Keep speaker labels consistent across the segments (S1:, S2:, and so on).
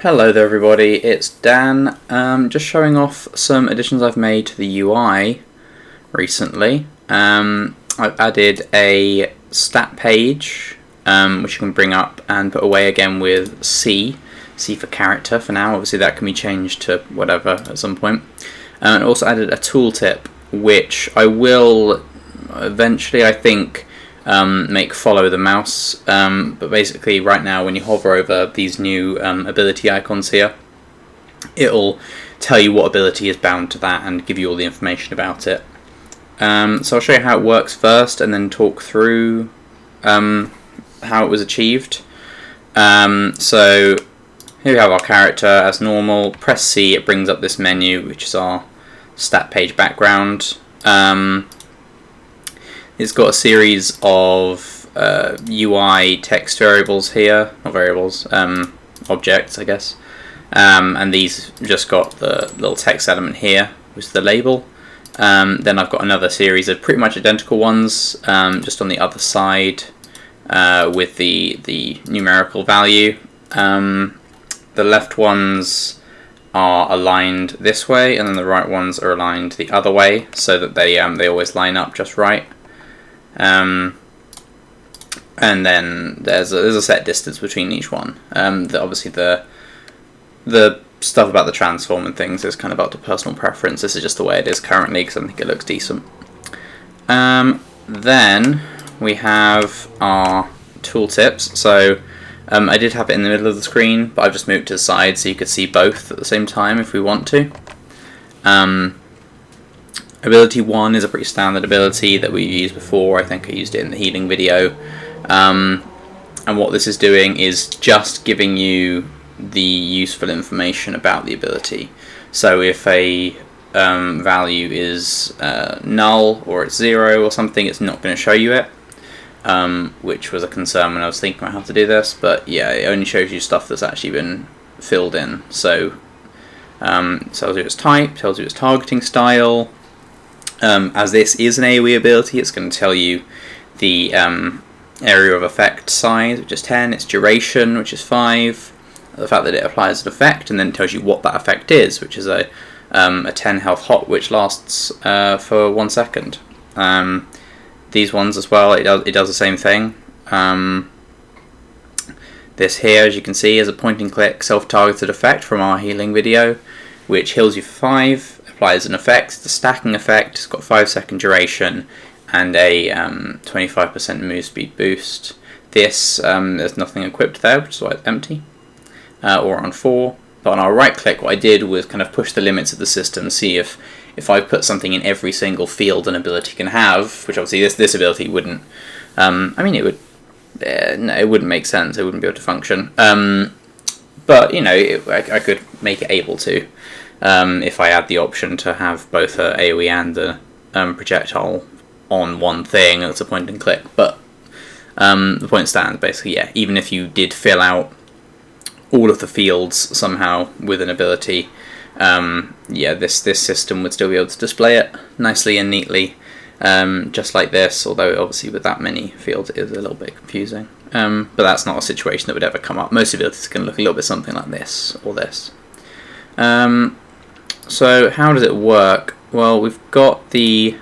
S1: Hello there everybody, it's Dan, just showing off some additions I've made to the UI recently. I've added a stat page, which you can bring up and put away again with C for character for now. Obviously that can be changed to whatever at some point. And also added a tooltip, which I will eventually, I think, make follow the mouse, but basically right now when you hover over these new ability icons here, it'll tell you what ability is bound to that and give you all the information about it. So I'll show you how it works first and then talk through how it was achieved. So here we have our character as normal. Press C, it brings up this menu, which is our stat page background. It's got a series of UI text variables here, not variables, objects I guess, and these just got the little text element here, which is the label. Then I've got another series of pretty much identical ones, just on the other side, with the numerical value. The left ones are aligned this way, and then the right ones are aligned the other way, so that they always line up just right. And then there's a set distance between each one. Obviously the stuff about the transform and things is kind of up to personal preference. This is just the way it is currently because I think it looks decent. Then we have our tooltips. So I did have it in the middle of the screen, but I've just moved to the side so you could see both at the same time if we want to. Ability 1 is a pretty standard ability that we've used before. I think I used it in the healing video. And what this is doing is just giving you the useful information about the ability. So if a value is null or it's 0 or something, it's not going to show you it, which was a concern when I was thinking about how to do this. But yeah, it only shows you stuff that's actually been filled in. So tells you its type, tells you its targeting style. As this is an AoE ability, it's going to tell you the area of effect size, which is 10, its duration, which is 5, the fact that it applies an effect, and then it tells you what that effect is, which is a 10 health hot, which lasts for 1 second. These ones as well, it does the same thing. This here, as you can see, is a point and click self-targeted effect from our healing video, which heals you for 5. Applies an effect, it's a stacking effect, it's got 5-second duration and a 25% move speed boost. This, there's nothing equipped there, which is why it's empty, or on 4. But on our right click, what I did was kind of push the limits of the system, see if I put something in every single field an ability can have, which obviously this ability wouldn't, I mean it would, no, it wouldn't make sense, it wouldn't be able to function. But, you know, I could make it able to. If I had the option to have both a AoE and a projectile on one thing, that's a point and click. But the point stands, basically, yeah, even if you did fill out all of the fields somehow with an ability, yeah, this system would still be able to display it nicely and neatly, just like this, although obviously with that many fields it is a little bit confusing. But that's not a situation that would ever come up. Most abilities can look a little bit something like this or this. So how does it work? Well, we've got for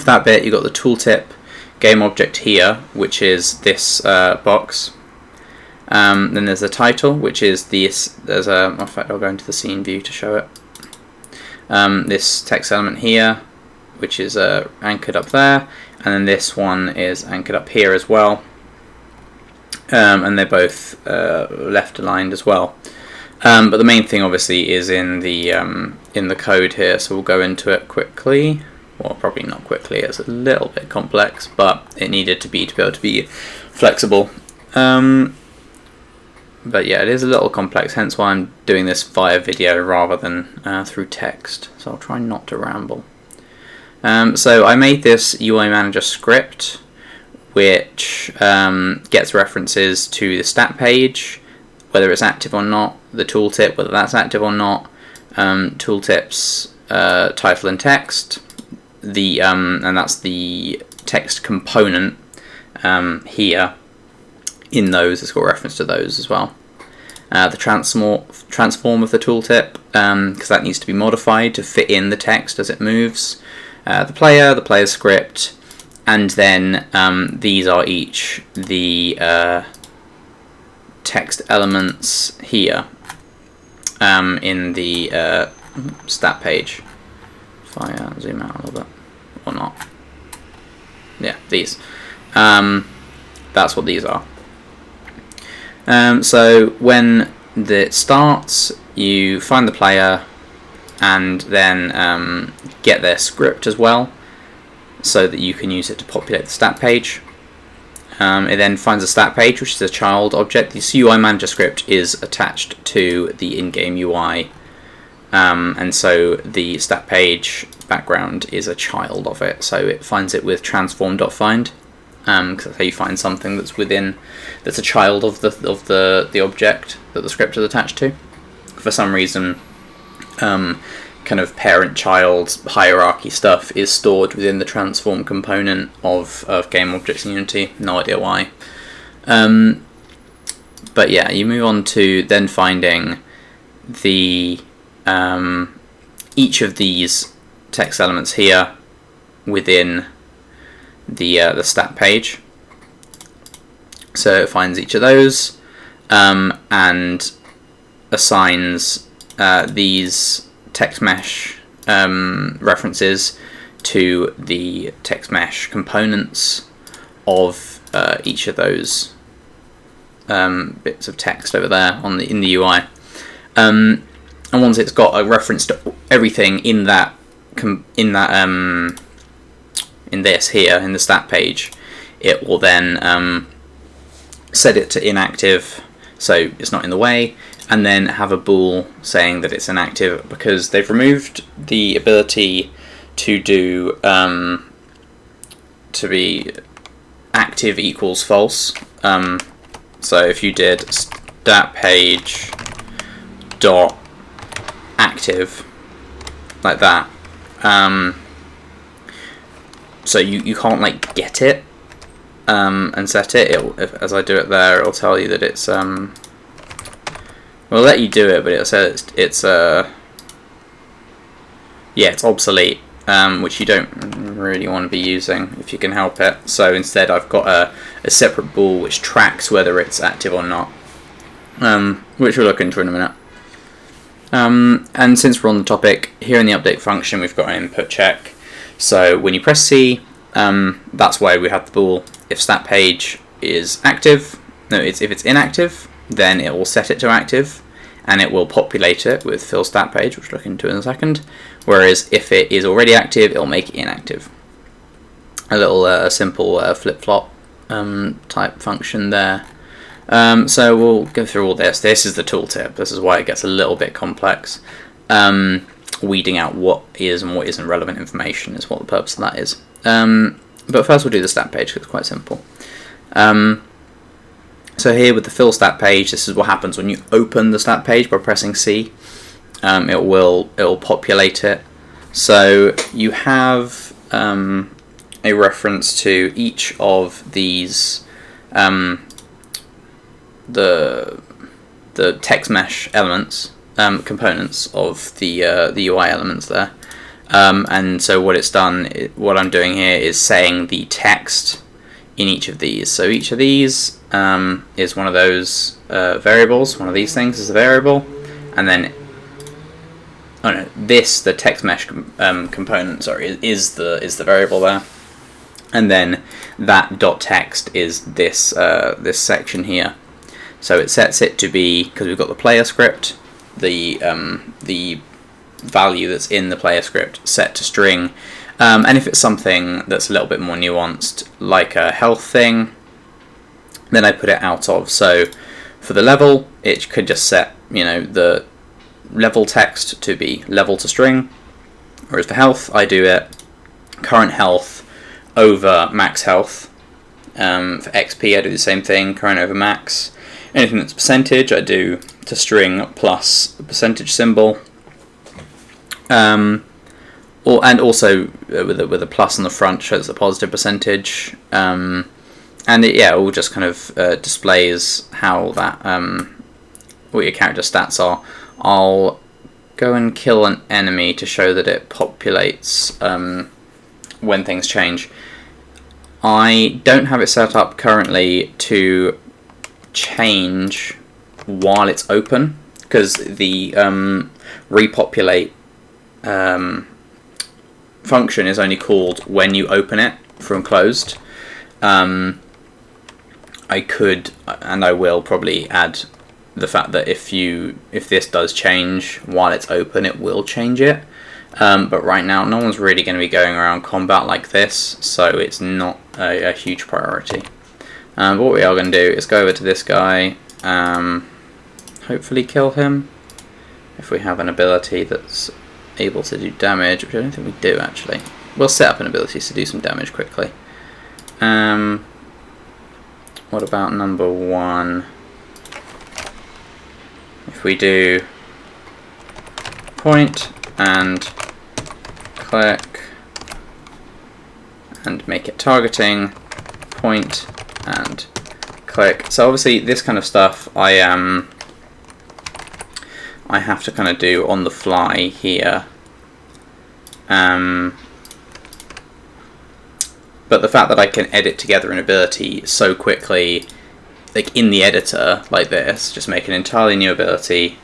S1: that bit you've got the tooltip game object here, which is this box. Then there's the title, which is this. In fact, I'll go into the scene view to show it. This text element here, which is anchored up there, and then this one is anchored up here as well. And they're both left aligned as well. But the main thing obviously is in the code here, so we'll go into it quickly. Well, probably not quickly, it's a little bit complex, but it needed to be able to be flexible. But yeah, it is a little complex, hence why I'm doing this via video rather than through text, so I'll try not to ramble. So I made this UI Manager script, which gets references to the stat page, whether it's active or not, the tooltip, whether that's active or not, tooltips, title and text, and that's the text component here. In those, it's got reference to those as well. the transform of the tooltip, because that needs to be modified to fit in the text as it moves, the player's script, and then these are each the text elements here in the stat page. If I zoom out a little bit, or not. Yeah, these. That's what these are. So when it starts, you find the player and then get their script as well, so that you can use it to populate the stat page. It then finds a stat page, which is a child object. This UI manager script is attached to the in-game UI, and so the stat page background is a child of it. So it finds it with transform.find, because that's how you find something that's a child of the object that the script is attached to. For some reason, kind of parent-child hierarchy stuff is stored within the transform component of game objects in Unity. No idea why. But yeah, you move on to then finding the each of these text elements here within the stat page. So it finds each of those and assigns these text mesh references to the text mesh components of each of those bits of text over there in the UI. And once it's got a reference to everything in this here in the stat page, it will then set it to inactive, so it's not in the way, and then have a bool saying that it's inactive, because they've removed the ability to do to be active equals false. So if you did stat page dot active like that, so you can't like get it and set it. As I do it there, it'll tell you that it's we'll let you do it, but it'll say it's obsolete, which you don't really want to be using if you can help it. So instead I've got a separate bool which tracks whether it's active or not, which we'll look into in a minute. And since we're on the topic, here in the update function we've got an input check. So when you press C, that's why we have the bool. If stat page is active, if it's inactive, then it will set it to active, and it will populate it with fill stat page, which we'll look into in a second. Whereas if it is already active, it'll make it inactive. A little simple flip-flop type function there. So we'll go through all this. This is the tooltip. This is why it gets a little bit complex. Weeding out what is and what isn't relevant information is what the purpose of that is. But first we'll do the stat page, because it's quite simple. So here with the fill stat page, this is what happens when you open the stat page by pressing C. It will populate it. So you have a reference to each of these the text mesh elements, components of the UI elements there. And so what it's done, what I'm doing here is saying the text in each of these. So each of these is one of those variables. One of these things is a variable, and then the text mesh component, is the variable there, and then that dot text is this this section here. So it sets it to be, because we've got the player script, the value that's in the player script set to string, and if it's something that's a little bit more nuanced, like a health thing, then I put it out of. So for the level, it could just set the level text to be level to string, whereas for health I do it current health over max health. For XP I do the same thing, current over max. Anything that's percentage I do to string plus a percentage symbol, and also with a plus on the front shows a positive percentage, and it all just kind of displays how that what your character stats are, I'll go and kill an enemy to show that it populates when things change. I don't have it set up currently to change while it's open, because the repopulate function is only called when you open it from closed. I could, and I will probably add the fact that if this does change while it's open, it will change it. But right now, no one's really going to be going around combat like this, so it's not a huge priority. But what we are going to do is go over to this guy, hopefully kill him. If we have an ability that's able to do damage, which I don't think we do actually. We'll set up an ability to do some damage quickly. What about number 1? If we do point and click and make it targeting, point and click. So obviously this kind of stuff I have to kind of do on the fly here. But the fact that I can edit together an ability so quickly, like in the editor like this, just make an entirely new ability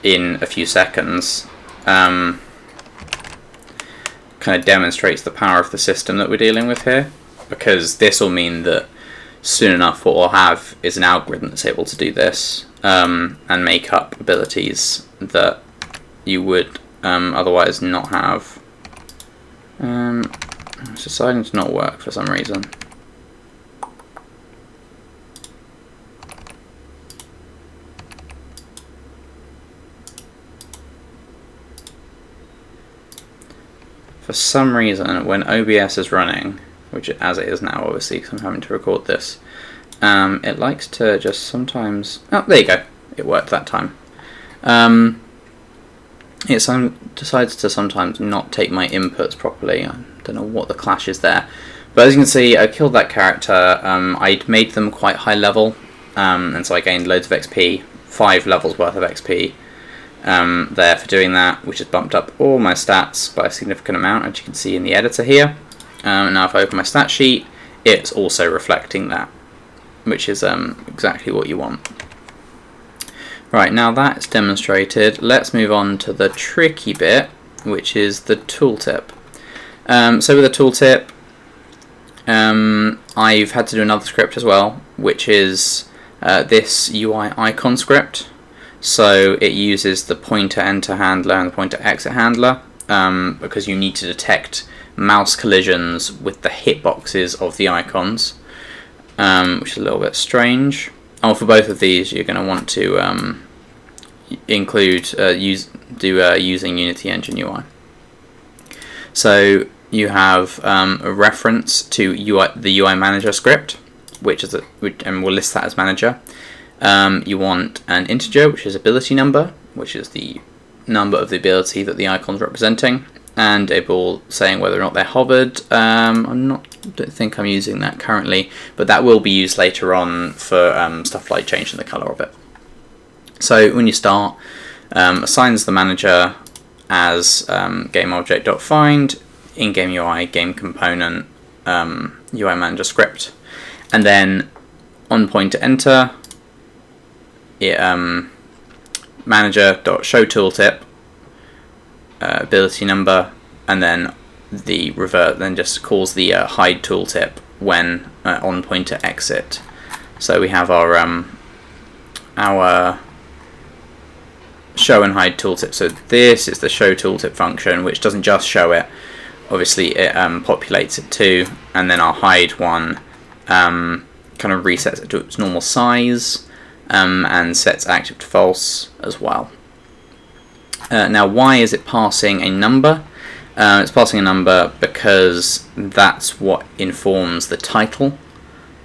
S1: in a few seconds, kind of demonstrates the power of the system that we're dealing with here, because this will mean that soon enough what we'll have is an algorithm that's able to do this, and make up abilities that you would otherwise not have. It's deciding to not work for some reason. For some reason, when OBS is running, which as it is now obviously because I'm having to record this, it likes to just sometimes... Oh, there you go. It worked that time. It decides to sometimes not take my inputs properly. I don't know what the clash is there. But as you can see, I killed that character. I'd made them quite high level, and so I gained loads of XP, 5 levels worth of XP there for doing that, which has bumped up all my stats by a significant amount, as you can see in the editor here. Now if I open my stat sheet, it's also reflecting that, which is exactly what you want. Right, now that's demonstrated, let's move on to the tricky bit, which is the tooltip. So with the tooltip, I've had to do another script as well, which is this UI icon script. So it uses the pointer enter handler and the pointer exit handler, because you need to detect mouse collisions with the hitboxes of the icons, which is a little bit strange. Oh, for both of these, you're going to want to include using Unity Engine UI. So you have a reference to the UI manager script, and we'll list that as manager. You want an integer, which is ability number, which is the number of the ability that the icon's representing, and a ball saying whether or not they're hovered. Don't think I'm using that currently, but that will be used later on for stuff like changing the color of it. So when you start, assigns the manager as GameObject.find, in-game UI, game component, UI manager script, and then on pointer enter, it manager.showTooltip, ability number, and then the revert then just calls the hide tooltip when on pointer exit. So we have our show and hide tooltip. So this is the show tooltip function, which doesn't just show it, obviously it populates it too, and then our hide one kind of resets it to its normal size, and sets active to false as well. Now why is it passing a number? It's passing a number because that's what informs the title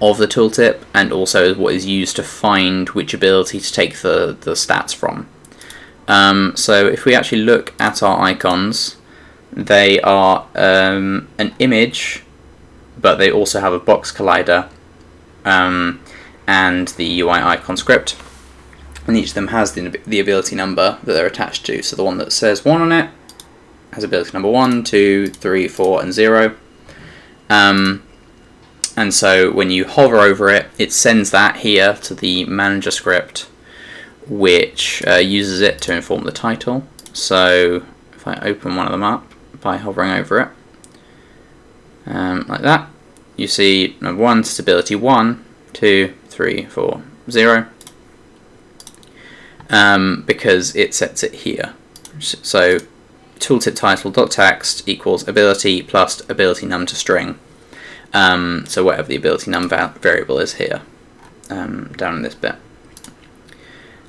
S1: of the tooltip, and also what is used to find which ability to take the stats from. So if we actually look at our icons, they are an image, but they also have a box collider and the UI icon script. and each of them has the ability number that they're attached to. So the one that says 1 on it has ability number 1, 2, 3, 4, and 0. And so when you hover over it, it sends that here to the manager script, which uses it to inform the title. So if I open one of them up by hovering over it, like that, you see number 1, stability 1, 2, 3, 4, 0, because it sets it here. So tooltip title.text equals ability plus ability num to string. So whatever the ability num variable is here, down in this bit.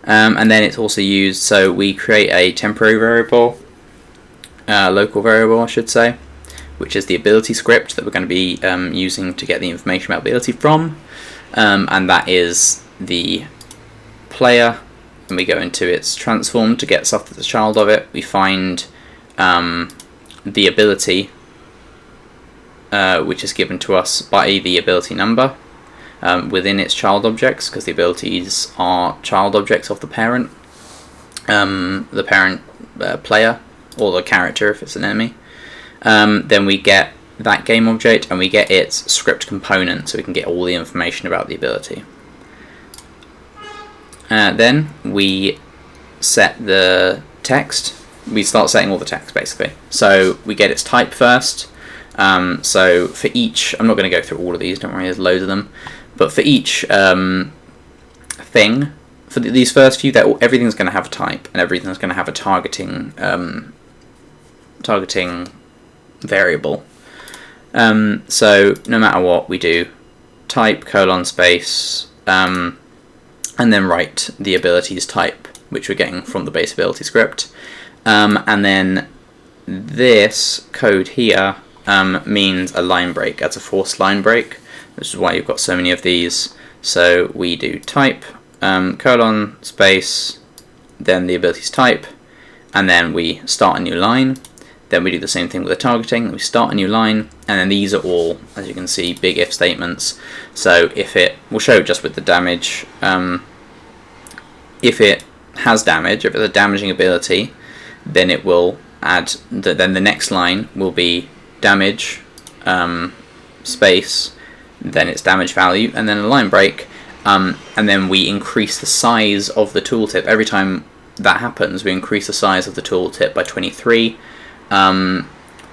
S1: And then it's also used, so we create a temporary variable, local variable I should say, which is the ability script that we're going to be using to get the information about ability from, and that is the player. And we go into its transform to get stuff that's a child of it. We find the ability, which is given to us by the ability number within its child objects, because the abilities are child objects of the parent, player, or the character if it's an enemy. Then we get that game object and we get its script component, so we can get all the information about the ability. Then we set the text. We start setting all the text basically. So we get its type first. So for each, I'm not going to go through all of these, don't worry, there's loads of them. But for each thing, for these first few, everything's going to have a type, and everything's going to have a targeting variable. So no matter what we do, type :space, and then write the abilities type, which we're getting from the base ability script. And then this code here means a line break. That's a forced line break, which is why you've got so many of these. So we do type, :space, then the abilities type, and then we start a new line. Then we do the same thing with the targeting. We start a new line, and then these are all, as you can see, big if statements. So if it, we'll show just with the damage, if it has damage, if it's a damaging ability, then it will add, then the next line will be damage, space, then its damage value, and then a line break, and then we increase the size of the tooltip. Every time that happens, we increase the size of the tooltip by 23.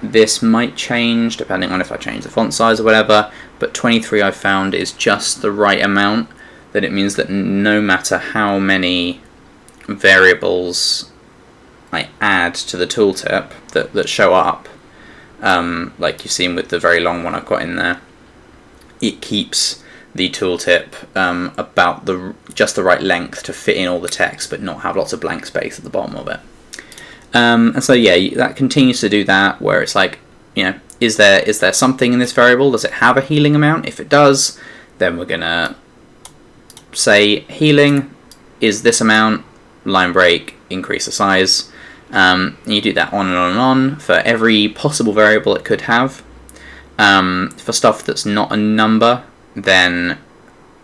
S1: This might change depending on if I change the font size or whatever, but 23 I've found is just the right amount, that it means that no matter how many variables I add to the tooltip that show up, like you've seen with the very long one I've got in there, it keeps the tooltip about just the right length to fit in all the text, but not have lots of blank space at the bottom of it. And so yeah, that continues to do that, where it's like, you know, is there something in this variable? Does it have a healing amount? If it does, then we're gonna say healing is this amount, line break, increase the size. You do that on and on and on for every possible variable it could have. For stuff that's not a number, then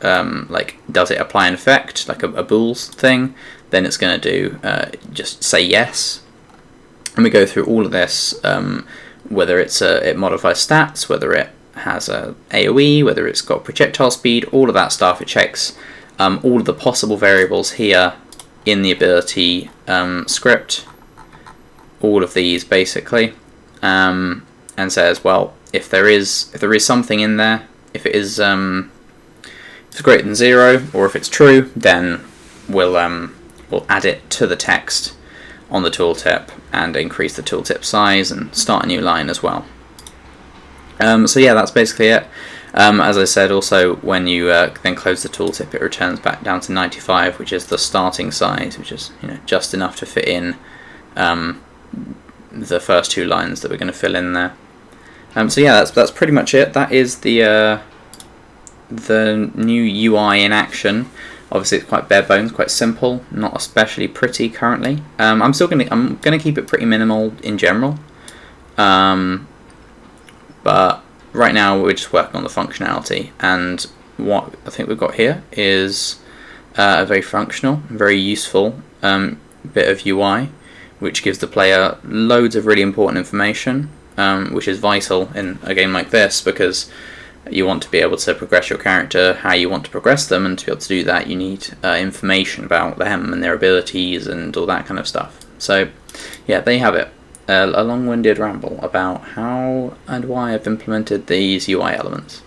S1: like, does it apply an effect, like a bools thing? Then it's going to do just say yes. And we go through all of this, whether it modifies stats, whether it has a AoE, whether it's got projectile speed, all of that stuff. It checks all of the possible variables here in the ability script, all of these basically, and says, well, if there is something in there, if it's greater than 0, or if it's true, then we'll add it to the text on the tooltip and increase the tooltip size and start a new line as well. So yeah, that's basically it. As I said, also when you then close the tooltip, it returns back down to 95, which is the starting size, which is, you know, just enough to fit in the first 2 lines that we're going to fill in there. So yeah, that's pretty much it. That is the new UI in action. Obviously, it's quite bare bones, quite simple, not especially pretty currently. I'm gonna keep it pretty minimal in general. But right now we're just working on the functionality, and what I think we've got here is a very functional, very useful bit of UI, which gives the player loads of really important information, which is vital in a game like this, because you want to be able to progress your character how you want to progress them, and to be able to do that you need information about them and their abilities and all that kind of stuff. So yeah, there you have it. A long-winded ramble about how and why I've implemented these UI elements.